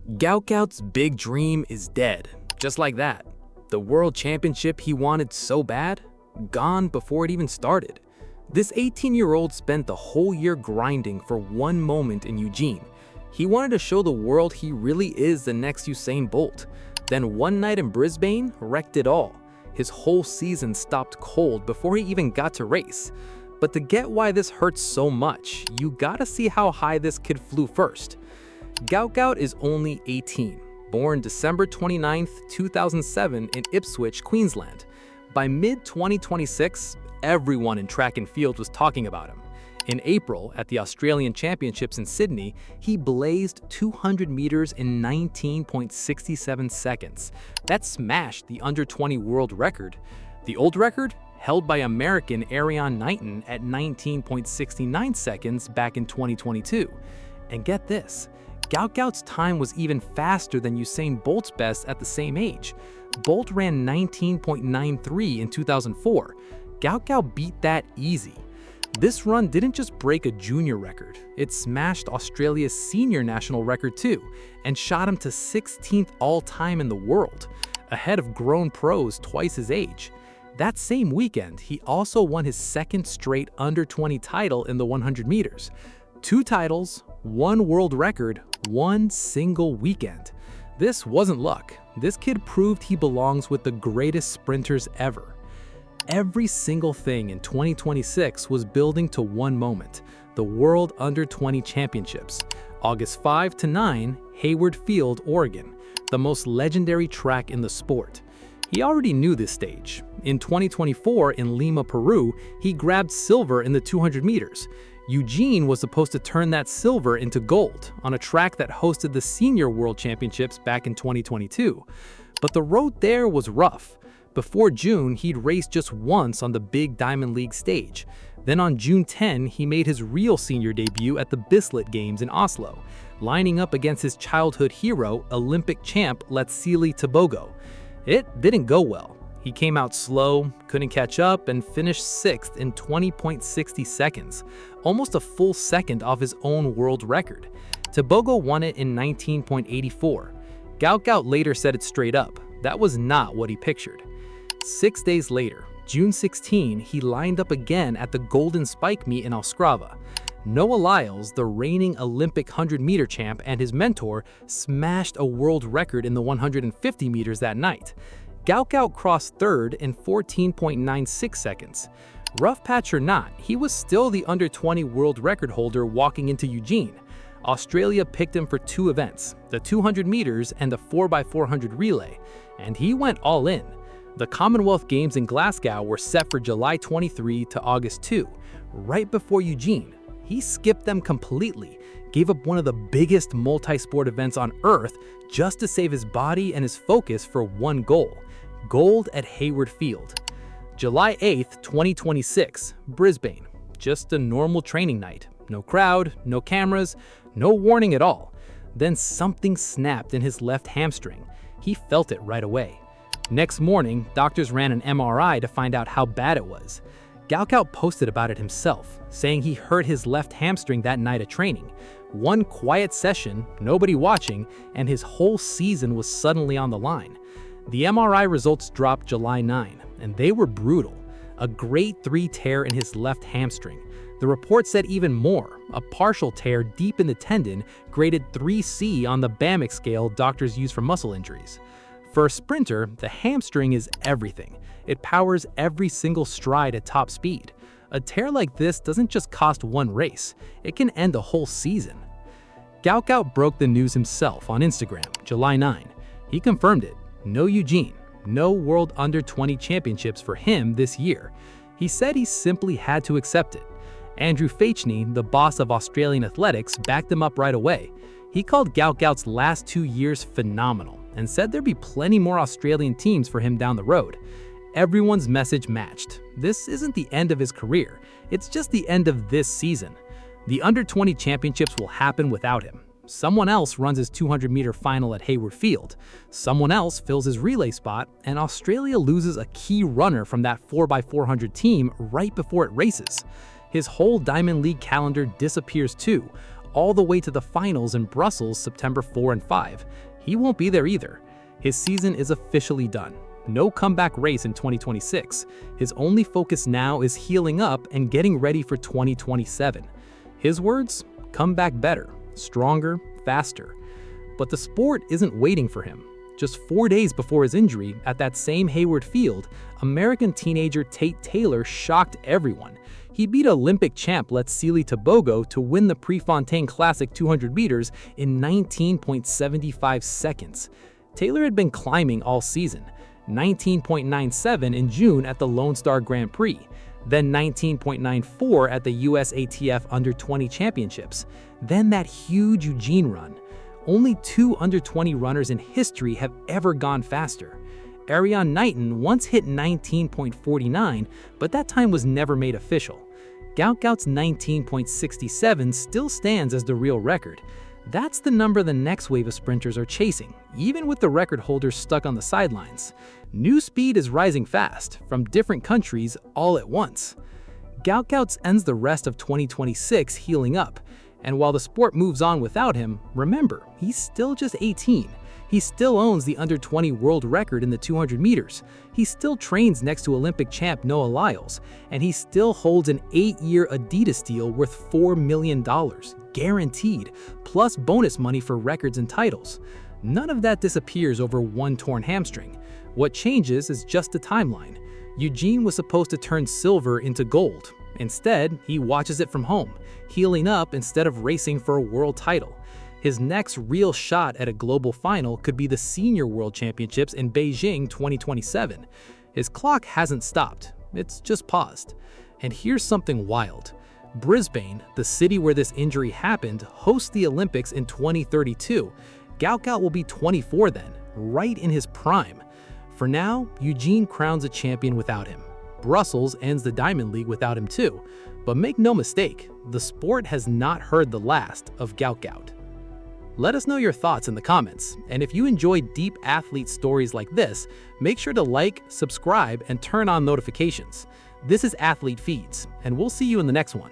Gout Gout's big dream is dead, just like that. The world championship he wanted so bad, gone before it even started. This 18-year-old spent the whole year grinding for one moment in Eugene. He wanted to show the world he really is the next Usain Bolt. Then one night in Brisbane wrecked it all. His whole season stopped cold before he even got to race. But to get why this hurts so much, you gotta see how high this kid flew first. Gout Gout is only 18, born December 29, 2007 in Ipswich, Queensland. By mid-2026, everyone in track and field was talking about him. In April, at the Australian Championships in Sydney, he blazed 200 meters in 19.67 seconds. That smashed the under-20 world record. The old record, held by American Ariane Knighton at 19.69 seconds back in 2022. And get this, Gout Gout's time was even faster than Usain Bolt's best at the same age. Bolt ran 19.93 in 2004. Gout Gout beat that easy. This run didn't just break a junior record, it smashed Australia's senior national record too, and shot him to 16th all-time in the world, ahead of grown pros twice his age. That same weekend, he also won his second straight under-20 title in the 100 meters. 2 titles, 1 world record, 1 single weekend. This wasn't luck. This kid proved he belongs with the greatest sprinters ever. Every single thing in 2026 was building to one moment, the World Under-20 Championships, August 5 to 9, Hayward Field, Oregon, the most legendary track in the sport. He already knew this stage. In 2024 in Lima, Peru, he grabbed silver in the 200 meters. Eugene was supposed to turn that silver into gold on a track that hosted the Senior World Championships back in 2022. But the road there was rough. Before June, he'd raced just once on the big Diamond League stage. Then on June 10, he made his real senior debut at the Bislett Games in Oslo, lining up against his childhood hero, Olympic champ Letsili Tebogo. It didn't go well. He came out slow, couldn't catch up, and finished 6th in 20.60 seconds, almost a full second off his own world record. Tebogo won it in 19.84. Gout Gout later said it straight up. That was not what he pictured. 6 days later, June 16, he lined up again at the Golden Spike meet in Ostrava. Noah Lyles, the reigning Olympic 100-meter champ and his mentor, smashed a world record in the 150 meters that night. Gout Gout crossed 3rd in 14.96 seconds. Rough patch or not, he was still the under-20 world record holder walking into Eugene. Australia picked him for 2 events, the 200 meters and the 4x400 relay, and he went all in. The Commonwealth Games in Glasgow were set for July 23 to August 2, right before Eugene. He skipped them completely, gave up one of the biggest multi-sport events on Earth just to save his body and his focus for one goal: gold at Hayward Field. July 8, 2026, Brisbane. Just a normal training night. No crowd, no cameras, no warning at all. Then something snapped in his left hamstring. He felt it right away. Next morning, doctors ran an MRI to find out how bad it was. Gout Gout posted about it himself, saying he hurt his left hamstring that night at training. One quiet session, nobody watching, and his whole season was suddenly on the line. The MRI results dropped July 9, and they were brutal. A grade 3 tear in his left hamstring. The report said even more, a partial tear deep in the tendon, graded 3C on the BAMIC scale doctors use for muscle injuries. For a sprinter, the hamstring is everything. It powers every single stride at top speed. A tear like this doesn't just cost one race, it can end a whole season. Gout Gout broke the news himself on Instagram, July 9. He confirmed it. No Eugene, no World Under-20 Championships for him this year. He said he simply had to accept it. Andrew Fachny, the boss of Australian athletics, backed him up right away. He called Gout Gout's last 2 years phenomenal and said there'd be plenty more Australian teams for him down the road. Everyone's message matched. This isn't the end of his career, it's just the end of this season. The Under-20 Championships will happen without him. Someone else runs his 200-meter final at Hayward Field. Someone else fills his relay spot, and Australia loses a key runner from that 4x400 team right before it races. His whole Diamond League calendar disappears too, all the way to the finals in Brussels September 4 and 5. He won't be there either. His season is officially done. No comeback race in 2026. His only focus now is healing up and getting ready for 2027. His words? Come back better, stronger, faster. But the sport isn't waiting for him. Just 4 days before his injury, at that same Hayward Field, American teenager Tate Taylor shocked everyone. He beat Olympic champ Letsili Tebogo to win the Prefontaine Classic 200 meters in 19.75 seconds. Taylor had been climbing all season, 19.97 in June at the Lone Star Grand Prix, then 19.94 at the USATF Under-20 Championships, then that huge Eugene run. Only 2 under-20 runners in history have ever gone faster. Ariane Knighton once hit 19.49, but that time was never made official. Gout Gout's 19.67 still stands as the real record. That's the number the next wave of sprinters are chasing, even with the record holders stuck on the sidelines. New speed is rising fast, from different countries all at once. Gout Gout ends the rest of 2026 healing up. And while the sport moves on without him, remember, he's still just 18. He still owns the under-20 world record in the 200 meters. He still trains next to Olympic champ Noah Lyles. And he still holds an 8-year Adidas deal worth $4 million, guaranteed, plus bonus money for records and titles. None of that disappears over one torn hamstring. What changes is just the timeline. Eugene was supposed to turn silver into gold. Instead, he watches it from home, healing up instead of racing for a world title. His next real shot at a global final could be the Senior World Championships in Beijing 2027. His clock hasn't stopped, it's just paused. And here's something wild. Brisbane, the city where this injury happened, hosts the Olympics in 2032. Gout Gout will be 24 then, right in his prime. For now, Eugene crowns a champion without him. Brussels ends the Diamond League without him too. But make no mistake, the sport has not heard the last of Gout Gout. Let us know your thoughts in the comments, and if you enjoy deep athlete stories like this, make sure to like, subscribe, and turn on notifications. This is Athlete Feeds, and we'll see you in the next one.